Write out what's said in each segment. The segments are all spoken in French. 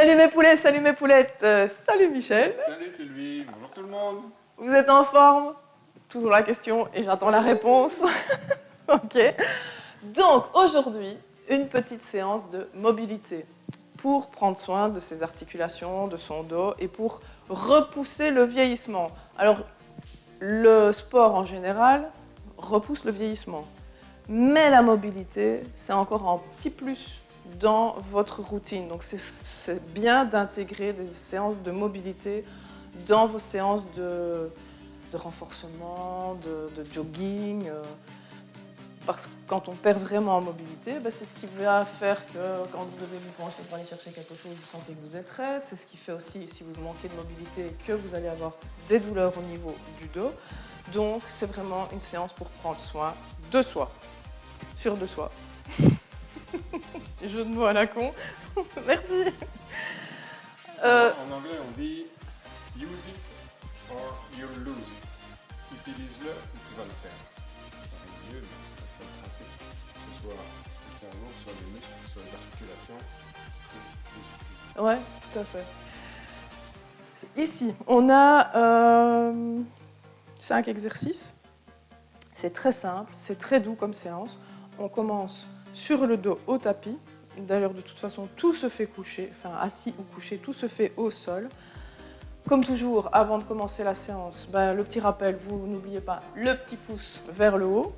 Salut mes poulets, salut mes poulettes, salut Michel. Salut Sylvie, bonjour tout le monde. Vous êtes en forme? Toujours la question et j'attends la réponse. Ok. Donc aujourd'hui, une petite séance de mobilité pour prendre soin de ses articulations, de son dos et pour repousser le vieillissement. Alors, le sport en général repousse le vieillissement, mais la mobilité, c'est encore un petit plus dans votre routine. Donc c'est bien d'intégrer des séances de mobilité dans vos séances de renforcement, de jogging. Parce que quand on perd vraiment en mobilité, c'est ce qui va faire que quand vous devez vous pencher pour aller chercher quelque chose, vous sentez que vous êtes raide. C'est ce qui fait aussi, si vous manquez de mobilité, que vous allez avoir des douleurs au niveau du dos. Donc c'est vraiment une séance pour prendre soin de soi, sur de soi. Jeu de mots à la con. Merci. En anglais, on dit use it or you lose it. Utilise-le ou tu vas le perdre. Ça va mieux, mais c'est le principe. Que ce soit le cerveau, soit les muscles, soit les articulations. Ouais, tout à fait. Ici, on a 5 exercices. C'est très simple, c'est très doux comme séance. On commence sur le dos au tapis. D'ailleurs, de toute façon, tout se fait coucher, enfin assis ou couché, tout se fait au sol. Comme toujours, avant de commencer la séance, le petit rappel, vous n'oubliez pas le petit pouce vers le haut.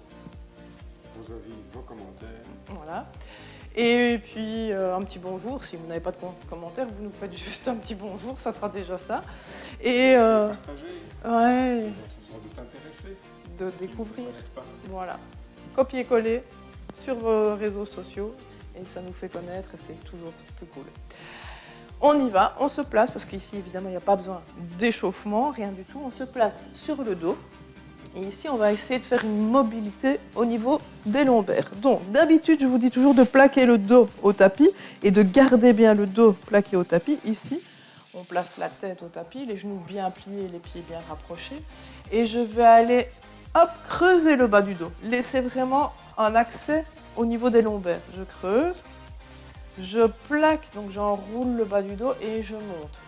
Vos avis, vos commentaires. Voilà. Et puis un petit bonjour, si vous n'avez pas de commentaires, vous nous faites juste un petit bonjour, ça sera déjà ça. Et partager. ouais, De t'intéresser. de découvrir. Pas. Voilà. Copier-coller sur vos réseaux sociaux et ça nous fait connaître et c'est toujours plus cool. On y va, on se place, parce qu'ici évidemment il n'y a pas besoin d'échauffement, rien du tout. On se place sur le dos. Et ici, on va essayer de faire une mobilité au niveau des lombaires. Donc, d'habitude, je vous dis toujours de plaquer le dos au tapis et de garder bien le dos plaqué au tapis. Ici, on place la tête au tapis, les genoux bien pliés, les pieds bien rapprochés. Et je vais aller, hop, creuser le bas du dos. Laissez vraiment un accès au niveau des lombaires. Je creuse, je plaque, donc j'enroule le bas du dos et je monte.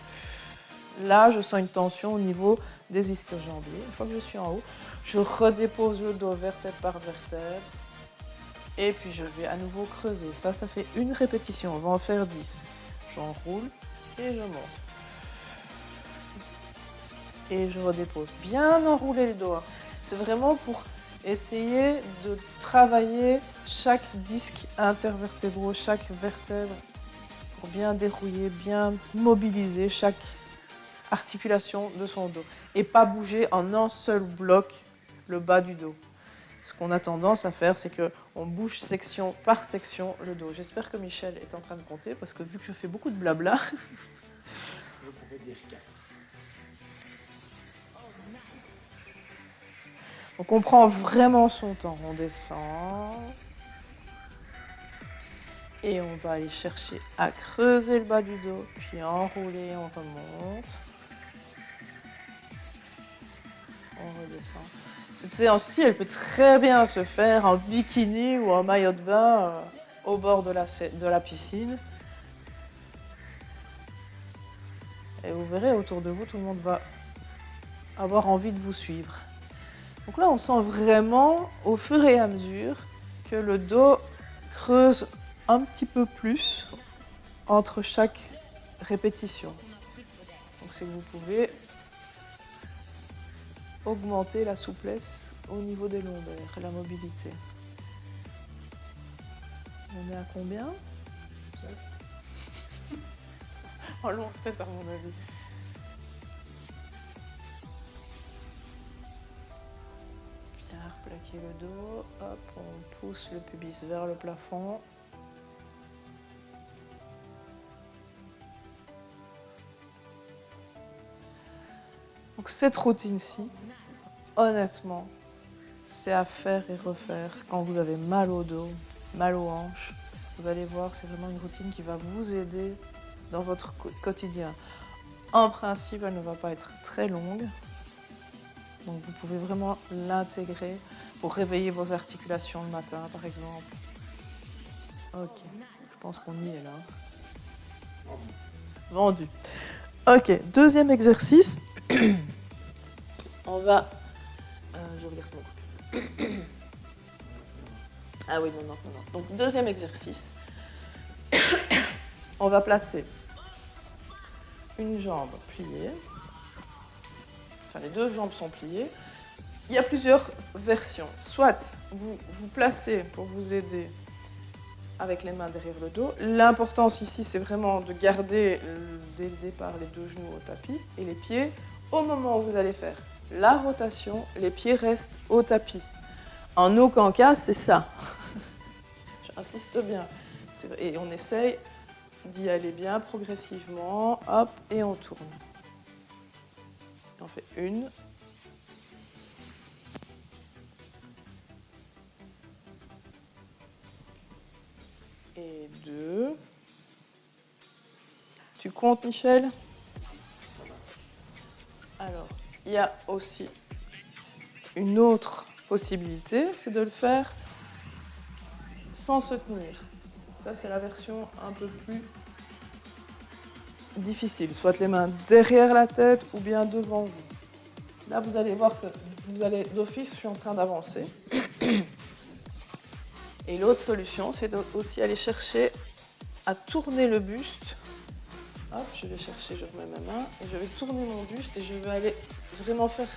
Là, je sens une tension au niveau des ischio-jambiers. Une fois que je suis en haut, je redépose le dos vertèbre par vertèbre. Et puis je vais à nouveau creuser. Ça fait une répétition. On va en faire 10. J'enroule et je monte. Et je redépose. Bien enrouler le dos. C'est vraiment pour essayer de travailler chaque disque intervertébraux, chaque vertèbre, pour bien dérouiller, bien mobiliser chaque articulation de son dos. Et pas bouger en un seul bloc le bas du dos. Ce qu'on a tendance à faire, c'est qu'on bouge section par section le dos. J'espère que Michel est en train de compter, parce que vu que je fais beaucoup de blabla... Je pourrais dire 4. Donc on prend vraiment son temps. On descend. Et on va aller chercher à creuser le bas du dos, puis enrouler, on remonte. On redescend. Cette séance-ci, elle peut très bien se faire en bikini ou en maillot de bain au bord de la piscine. Et vous verrez, autour de vous, tout le monde va avoir envie de vous suivre. Donc là, on sent vraiment, au fur et à mesure, que le dos creuse un petit peu plus entre chaque répétition. Donc si vous pouvez augmenter la souplesse au niveau des lombaires, la mobilité. On est à combien? 7. Oh, long 7 à mon avis. Bien replaquer le dos. Hop, on pousse le pubis vers le plafond. Donc cette routine-ci, honnêtement, c'est à faire et refaire quand vous avez mal au dos, mal aux hanches. Vous allez voir, c'est vraiment une routine qui va vous aider dans votre quotidien. En principe, elle ne va pas être très longue. Donc vous pouvez vraiment l'intégrer pour réveiller vos articulations le matin, par exemple. Ok, je pense qu'on y est là. Vendu. Ok, deuxième exercice. On va... je regarde mon... Ah oui, non. Donc, deuxième exercice. On va placer une jambe pliée. Enfin, les deux jambes sont pliées. Il y a plusieurs versions. Soit vous placez pour vous aider avec les mains derrière le dos. L'importance ici, c'est vraiment de garder dès le départ les deux genoux au tapis et les pieds. Au moment où vous allez faire la rotation, les pieds restent au tapis. En aucun cas, c'est ça. J'insiste bien. Et on essaye d'y aller bien progressivement. Hop, et on tourne. Et on fait une. Et deux. Tu comptes, Michel? Alors, il y a aussi une autre possibilité, c'est de le faire sans se tenir. Ça, c'est la version un peu plus difficile. Soit les mains derrière la tête ou bien devant vous. Là, vous allez voir que vous allez d'office, je suis en train d'avancer. Et l'autre solution, c'est aussi aller chercher à tourner le buste. Hop, je vais chercher, je remets ma main et je vais tourner mon buste et je vais aller vraiment faire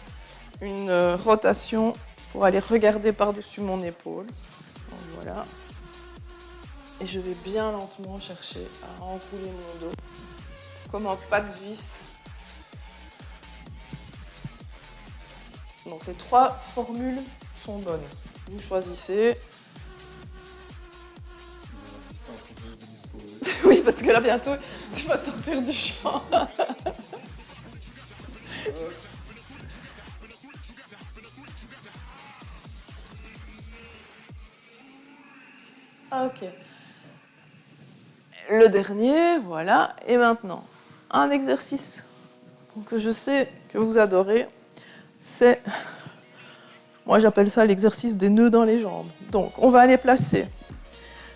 une rotation pour aller regarder par-dessus mon épaule. Donc, voilà. Et je vais bien lentement chercher à enrouler mon dos comme un pas de vis. Donc les trois formules sont bonnes. Vous choisissez. Oui, parce que là, bientôt, tu vas sortir du champ. Ok. Le dernier, voilà. Et maintenant, un exercice que je sais que vous adorez, c'est... Moi, j'appelle ça l'exercice des nœuds dans les jambes. Donc, on va aller placer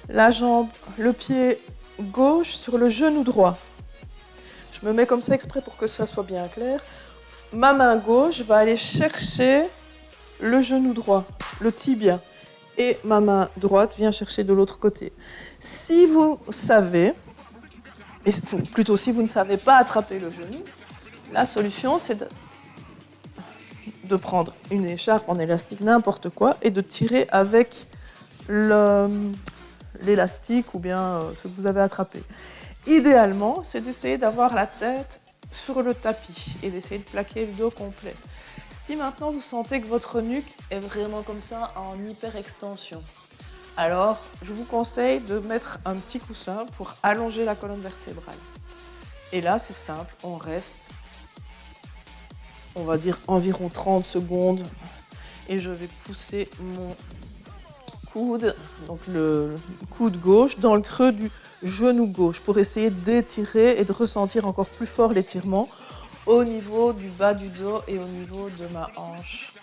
la jambe, le pied gauche sur le genou droit. Je me mets comme ça exprès pour que ça soit bien clair. Ma main gauche va aller chercher le genou droit, le tibia. Et ma main droite vient chercher de l'autre côté. Si vous savez, et plutôt si vous ne savez pas attraper le genou, la solution c'est de prendre une écharpe en élastique, n'importe quoi, et de tirer avec l'élastique ou bien ce que vous avez attrapé. Idéalement, c'est d'essayer d'avoir la tête sur le tapis et d'essayer de plaquer le dos complet. Si maintenant vous sentez que votre nuque est vraiment comme ça en hyper-extension, alors je vous conseille de mettre un petit coussin pour allonger la colonne vertébrale. Et là, c'est simple, on reste, on va dire environ 30 secondes et je vais pousser mon coude, donc le coude gauche, dans le creux du genou gauche pour essayer d'étirer et de ressentir encore plus fort l'étirement au niveau du bas du dos et au niveau de ma hanche,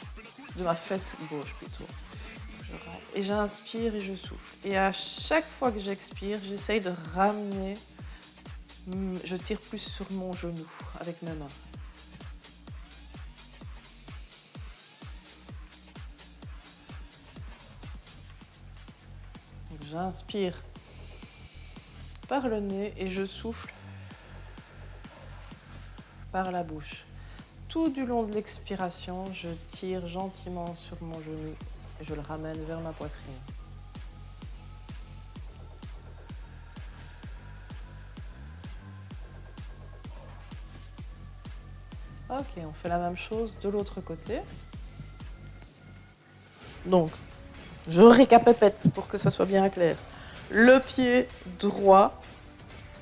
de ma fesse gauche plutôt. Je rentre et j'inspire et je souffle. Et à chaque fois que j'expire, j'essaye de ramener, je tire plus sur mon genou avec mes mains. J'inspire par le nez et je souffle par la bouche. Tout du long de l'expiration, je tire gentiment sur mon genou et je le ramène vers ma poitrine. Ok, on fait la même chose de l'autre côté. Donc, je récapépète pour que ça soit bien clair. Le pied droit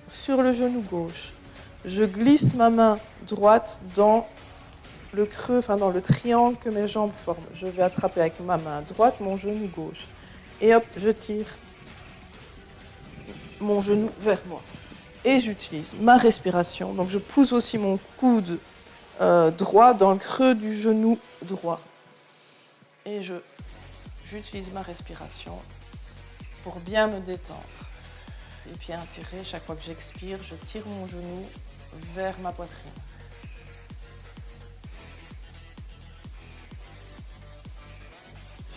sur le genou gauche. Je glisse ma main droite dans le creux, enfin dans le triangle que mes jambes forment. Je vais attraper avec ma main droite mon genou gauche. Et hop, je tire mon genou vers moi. Et j'utilise ma respiration. Donc je pousse aussi mon coude droit dans le creux du genou droit. Et j'utilise ma respiration pour bien me détendre. les pieds étirés. Chaque fois que j'expire, je tire mon genou vers ma poitrine.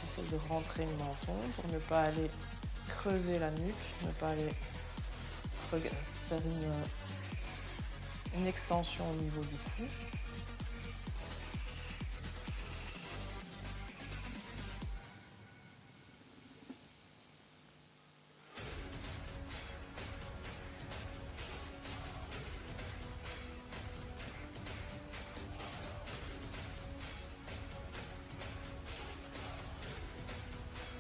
J'essaie de rentrer le menton pour ne pas aller creuser la nuque, ne pas aller faire une extension au niveau du cou.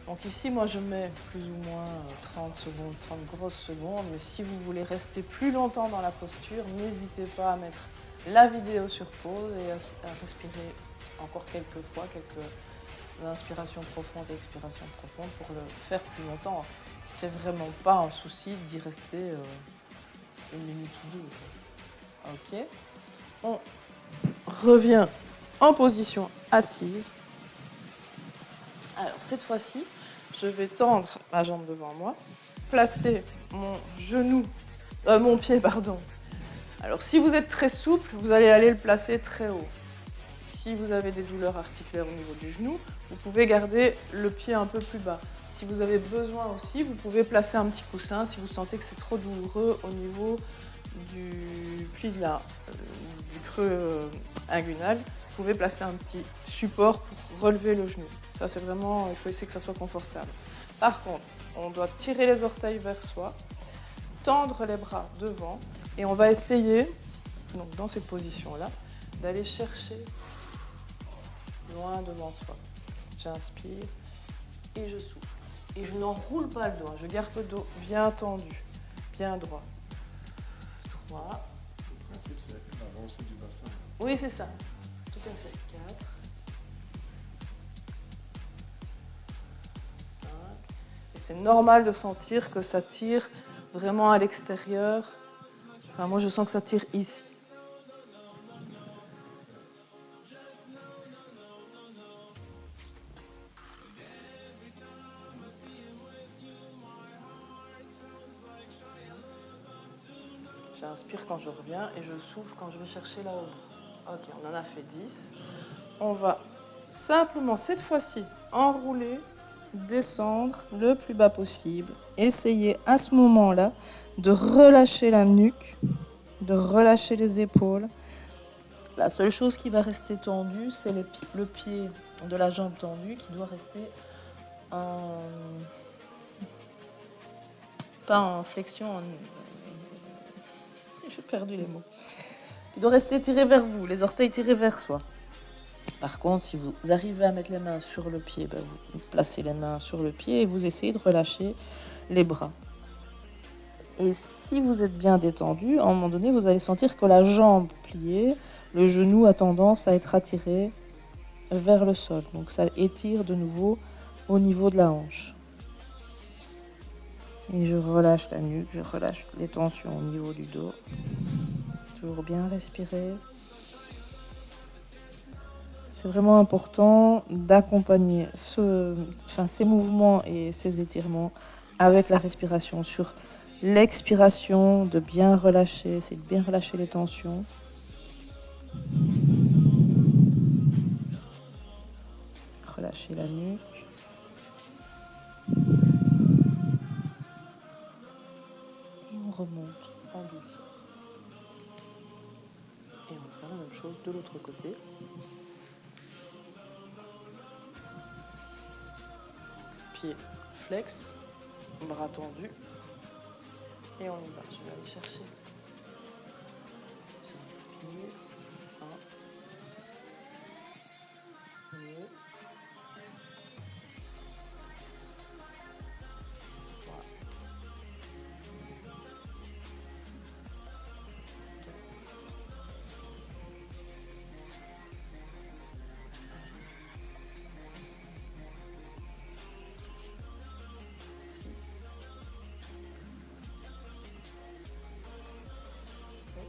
Donc ici, moi, je mets plus ou moins 30 secondes, 30 grosses secondes. Mais si vous voulez rester plus longtemps dans la posture, n'hésitez pas à mettre la vidéo sur pause et à respirer encore quelques fois, quelques inspirations profondes et expirations profondes pour le faire plus longtemps. C'est vraiment pas un souci d'y rester une minute ou deux. Ok. On revient en position assise. Alors cette fois-ci, je vais tendre ma jambe devant moi, placer mon pied, pardon. Alors si vous êtes très souple, vous allez aller le placer très haut. Si vous avez des douleurs articulaires au niveau du genou, vous pouvez garder le pied un peu plus bas. Si vous avez besoin aussi, vous pouvez placer un petit coussin si vous sentez que c'est trop douloureux au niveau du pli du creux inguinal. Vous pouvez placer un petit support pour relever le genou. Ça, c'est vraiment, il faut essayer que ça soit confortable. Par contre, on doit tirer les orteils vers soi, tendre les bras devant, et on va essayer, donc dans cette position-là, d'aller chercher loin devant soi. J'inspire et je souffle. Et je n'enroule pas le dos, je garde le dos bien tendu, bien droit. 3. Le principe, c'est l'avancée du bassin. Oui, c'est ça. Tout à fait. 4. 5. Et c'est normal de sentir que ça tire vraiment à l'extérieur. Enfin, moi, je sens que ça tire ici. J'inspire quand je reviens et je souffle quand je vais chercher là-haut. Ok, on en a fait 10. On va simplement, cette fois-ci, enrouler, descendre le plus bas possible. Essayez à ce moment-là de relâcher la nuque, de relâcher les épaules. La seule chose qui va rester tendue, c'est le pied de la jambe tendue qui doit rester pas en flexion, j'ai perdu les mots. Il doit rester tiré vers vous, les orteils tirés vers soi. Par contre, si vous arrivez à mettre les mains sur le pied, vous placez les mains sur le pied et vous essayez de relâcher les bras. Et si vous êtes bien détendu, à un moment donné, vous allez sentir que la jambe pliée, le genou a tendance à être attiré vers le sol. Donc ça étire de nouveau au niveau de la hanche. Et je relâche la nuque, je relâche les tensions au niveau du dos. Toujours bien respirer. C'est vraiment important d'accompagner ces mouvements et ces étirements avec la respiration. Sur l'expiration, de bien relâcher, c'est de bien relâcher les tensions. Relâcher la nuque. Et on remonte en douceur. Et on va faire la même chose de l'autre côté. Pied flex, bras tendus. Et on y va. Je vais aller chercher. J'inspire. 1, 2, 3, 6, 7,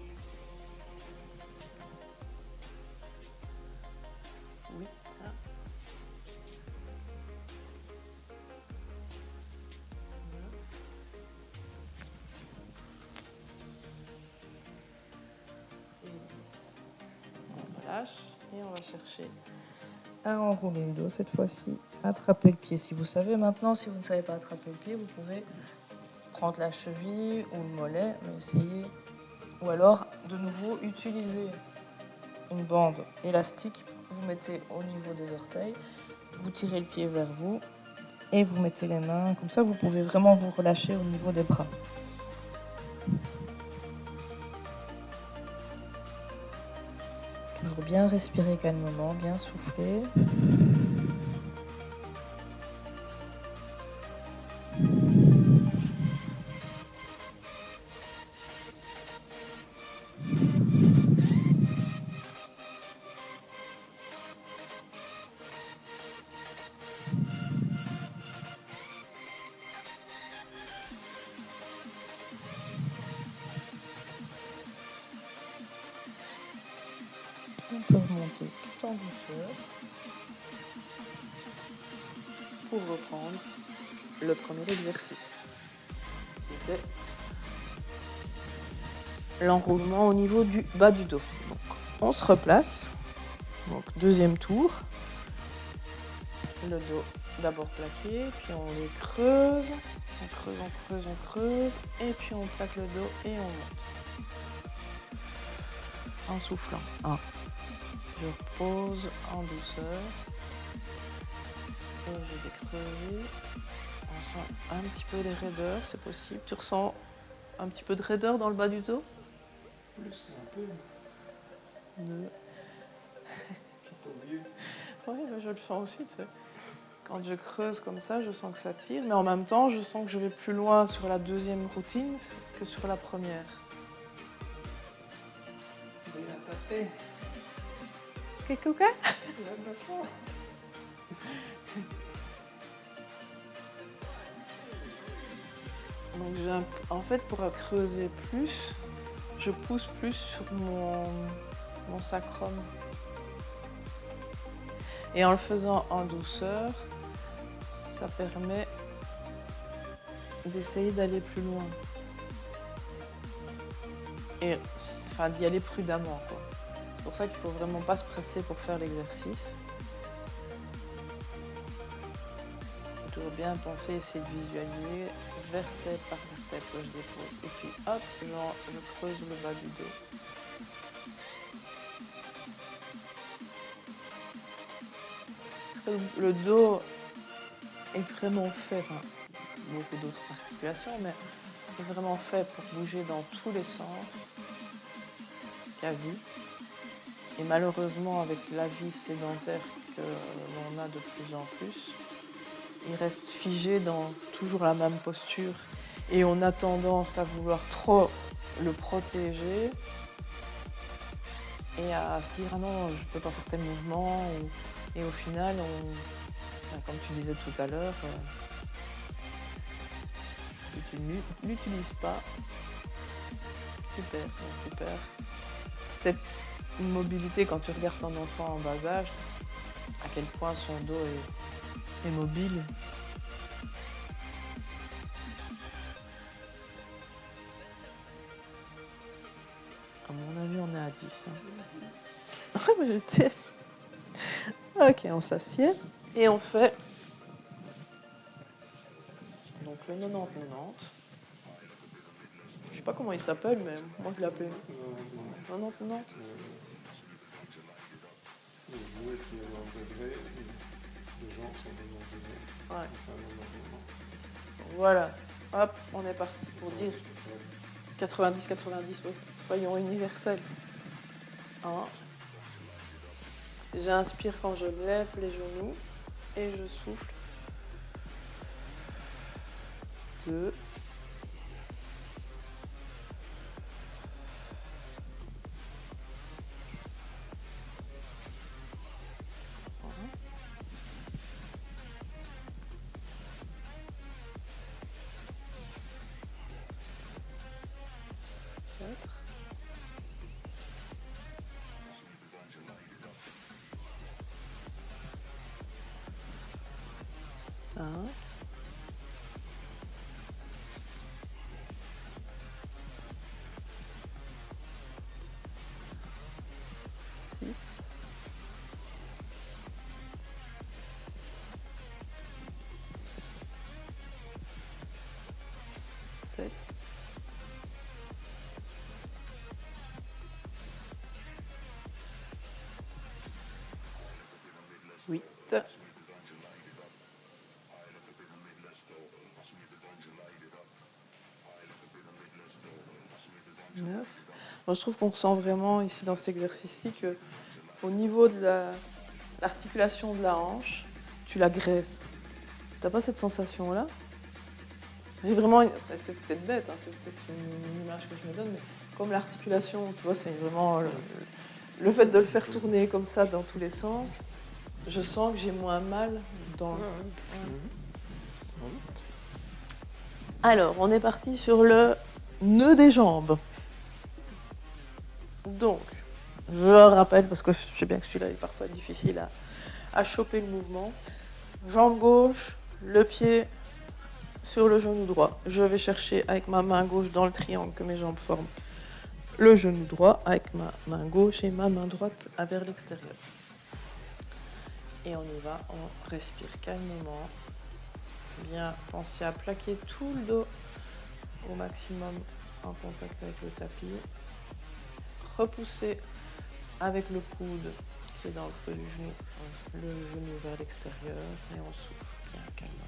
relâche et on va chercher à enrouler le dos. Cette fois-ci, attraper le pied. Si vous savez maintenant, si vous ne savez pas attraper le pied, vous pouvez prendre la cheville ou le mollet, mais essayez. Ou alors, de nouveau, utiliser une bande élastique. Vous mettez au niveau des orteils, vous tirez le pied vers vous et vous mettez les mains. Comme ça, vous pouvez vraiment vous relâcher au niveau des bras. Toujours bien respirer calmement, bien souffler. On peut remonter tout en douceur pour reprendre le premier exercice. C'était l'enroulement au niveau du bas du dos. Donc, on se replace. Donc, deuxième tour. Le dos d'abord plaqué, puis on les creuse. On creuse, on creuse, on creuse. Et puis on plaque le dos et on monte. En soufflant. 1. Je pose en douceur. Et je vais creuser. On sent un petit peu les raideurs, c'est possible. Tu ressens un petit peu de raideur dans le bas du dos? Plus un peu. Oui, je le sens aussi. Tu sais. Quand je creuse comme ça, je sens que ça tire. Mais en même temps, je sens que je vais plus loin sur la deuxième routine que sur la première. Bien tapé. Qu'est-ce que c'est? Donc en fait, pour creuser plus, je pousse plus sur mon sacrum. Et en le faisant en douceur, ça permet d'essayer d'aller plus loin. Et enfin, d'y aller prudemment, quoi. C'est pour ça qu'il ne faut vraiment pas se presser pour faire l'exercice. Il faut toujours bien penser, essayer de visualiser vertèbre par vertèbre que je dépose. Et puis hop, je creuse le bas du dos. Parce que le dos est vraiment fait, enfin, beaucoup d'autres articulations, mais est vraiment fait pour bouger dans tous les sens, quasi. Et malheureusement, avec la vie sédentaire que l'on a de plus en plus, il reste figé dans toujours la même posture. Et on a tendance à vouloir trop le protéger et à se dire « Ah non, je ne peux pas faire tel mouvement ». Et au final, comme tu disais tout à l'heure, si tu ne l'utilises pas, tu perds cette mobilité. Quand tu regardes ton enfant en bas âge, à quel point son dos est mobile. À mon avis, on est à 10. Ok, on s'assied et on fait donc le 90-90. Je sais pas comment il s'appelle, mais moi je l'appelle 90-90. Ouais. Voilà, hop, on est parti pour dire 90-90, oui. Soyons universels. Hein. J'inspire quand je lève les genoux et je souffle. 2. 4. 5. 6. 8, 9. Moi, je trouve qu'on ressent vraiment ici dans cet exercice-ci que au niveau de l'articulation de la hanche, tu la graisses. T'as pas cette sensation-là? J'ai vraiment, c'est peut-être bête, hein, c'est peut-être une image que je me donne, mais comme l'articulation, tu vois, c'est vraiment le fait de le faire tourner comme ça dans tous les sens. Je sens que j'ai moins mal dans. Alors, on est parti sur le nœud des jambes. Donc, je rappelle, parce que je sais bien que celui-là est parfois difficile à choper le mouvement. Jambe gauche, le pied sur le genou droit. Je vais chercher avec ma main gauche dans le triangle que mes jambes forment le genou droit, avec ma main gauche et ma main droite vers l'extérieur. Et on y va, on respire calmement. Bien penser à plaquer tout le dos au maximum en contact avec le tapis. Repousser avec le coude qui est dans le creux du genou, le genou vers l'extérieur et on souffle bien calmement.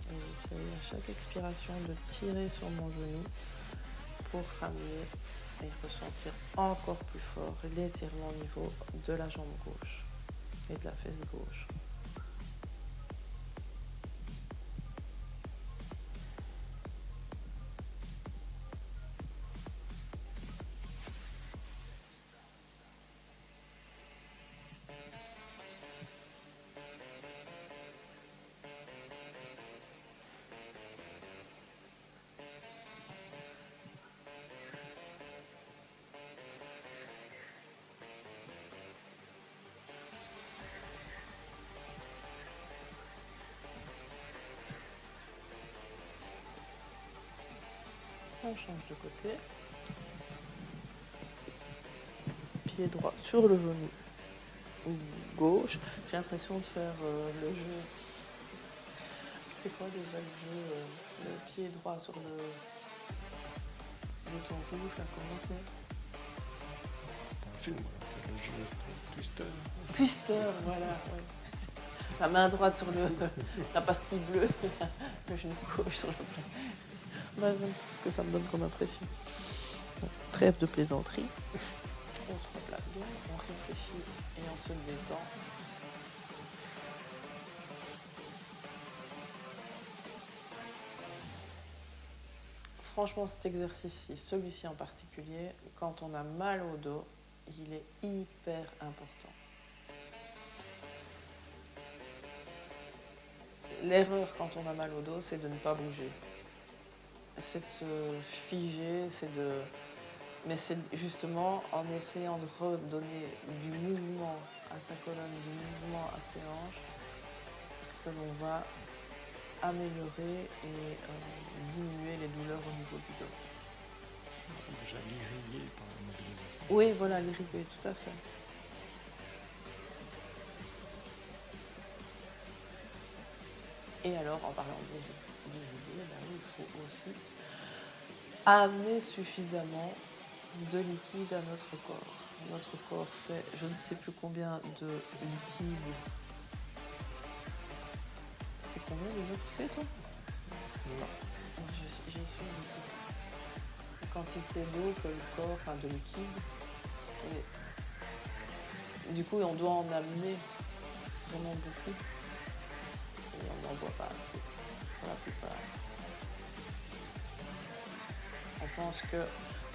Et j'essaye à chaque expiration de tirer sur mon genou pour ramener et ressentir encore plus fort l'étirement au niveau de la jambe gauche et de la fesse gauche. On change de côté. Pied droit sur le genou gauche. J'ai l'impression de faire le jeu. C'est quoi déjà le pied droit sur le bouton rouge, là, comment c'est? C'est un film, le jeu Twister. Twister, voilà. Ouais. La main droite sur la pastille bleue, le genou gauche sur le plat. Bah, j'aime ce que ça me donne comme impression. Donc, trêve de plaisanterie. On se replace bien, on réfléchit et on se détend. Franchement, cet exercice-ci, celui-ci en particulier, quand on a mal au dos, il est hyper important. L'erreur quand on a mal au dos, c'est de ne pas bouger. C'est de se figer, mais c'est justement en essayant de redonner du mouvement à sa colonne, du mouvement à ses hanches, que l'on va améliorer et diminuer les douleurs au niveau du dos. Déjà l'irriguer par la mobilisation. Oui, voilà, l'irriguer, tout à fait. Et alors, en parlant d'irriguer, il faut aussi amener suffisamment de liquide à notre corps. Notre corps fait je ne sais plus combien de liquide. C'est combien déjà, tu sais, toi? Non. J'y suis aussi. La quantité d'eau que le corps, enfin de liquide. Et du coup, on doit en amener vraiment beaucoup. Et on n'en boit pas assez pour la plupart. On pense que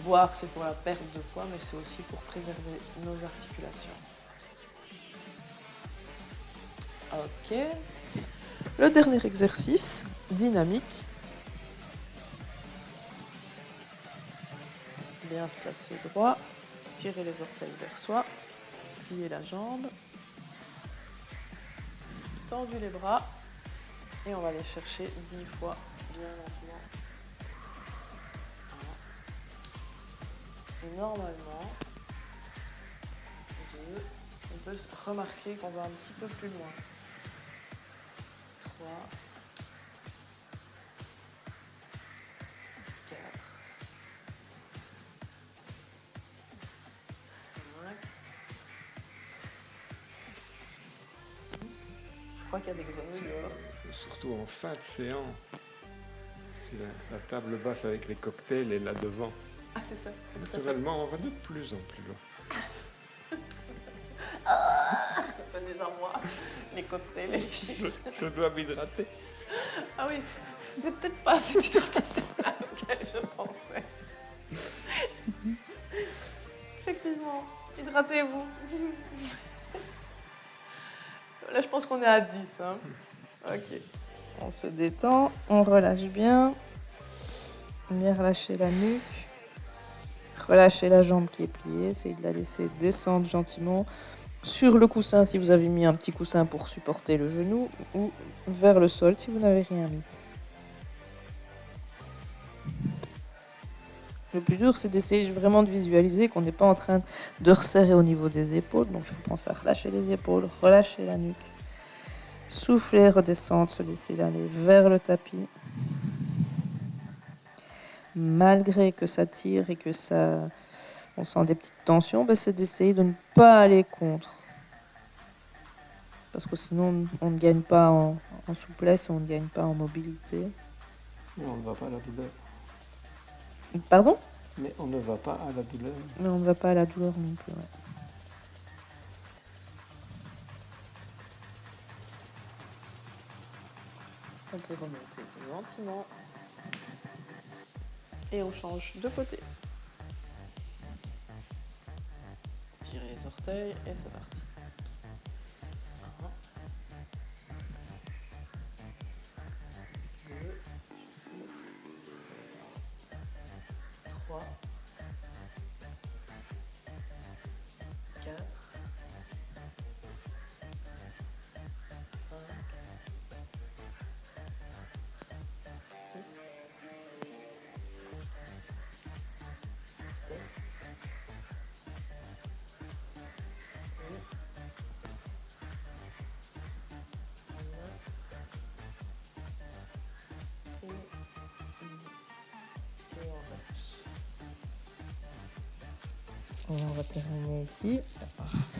boire, c'est pour la perte de poids, mais c'est aussi pour préserver nos articulations. Ok. Le dernier exercice, dynamique. Bien se placer droit, tirer les orteils vers soi, plier la jambe, tendu les bras, et on va aller chercher 10 fois bien lentement. Et normalement, on peut remarquer qu'on va un petit peu plus loin. 3, 4, 5, crois qu'il y a des grenouilles dehors. Surtout en fin de séance. C'est la table basse avec les cocktails et là devant. Ah, c'est ça. Naturellement, on va de plus en plus loin. Venez à moi, les cocktails et les chips. Je dois m'hydrater. Ah oui, c'était peut-être pas cette hydratation-là à laquelle je pensais. Effectivement, hydratez-vous. Là, je pense qu'on est à 10. Hein. Ok. On se détend, on relâche bien. Bien relâcher la nuque. Relâchez la jambe qui est pliée. Essayez de la laisser descendre gentiment sur le coussin si vous avez mis un petit coussin pour supporter le genou ou vers le sol si vous n'avez rien mis. Le plus dur, c'est d'essayer vraiment de visualiser qu'on n'est pas en train de resserrer au niveau des épaules. Donc, il faut penser à relâcher les épaules, relâcher la nuque. Souffler, redescendre, se laisser aller vers le tapis. Malgré que ça tire et que ça, on sent des petites tensions, c'est d'essayer de ne pas aller contre. Parce que sinon, on ne gagne pas en souplesse, on ne gagne pas en mobilité. Mais on ne va pas à la douleur. Pardon ? Mais on ne va pas à la douleur. Mais on ne va pas à la douleur non plus. Ouais. On peut remonter gentiment. Et on change de côté. Tirez les orteils et c'est parti. 1, 2, 3, 4, 5, 6, 7, 8, 9 et 10. Et on relâche. Et on va terminer ici.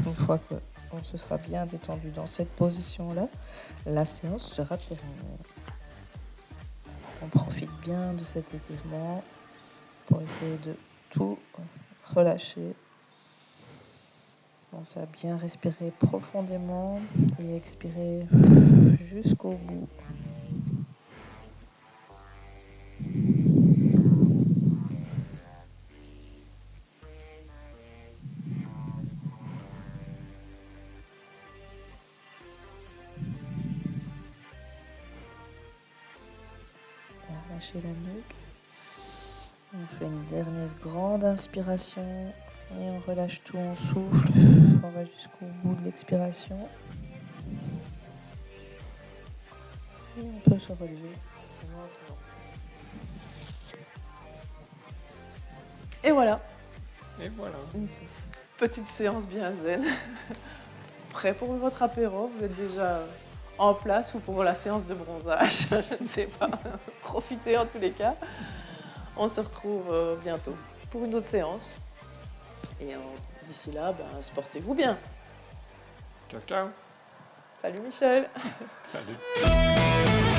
Une fois qu'on se sera bien détendu dans cette position-là, la séance sera terminée. On profite bien de cet étirement pour essayer de tout relâcher. Pensez à bien respirer profondément et expirer jusqu'au bout. Relâchez la nuque. On fait une dernière grande inspiration et on relâche tout, on souffle. On va jusqu'au bout de l'expiration. Et on peut se relever gentiment. Et voilà. Et voilà. Une petite séance bien zen. Prêt pour votre apéro? Vous êtes déjà en place ou pour la séance de bronzage? Je ne sais pas. Profitez en tous les cas. On se retrouve bientôt pour une autre séance. Et d'ici là, sportez-vous bien. Ciao, ciao. Salut Michel. Salut.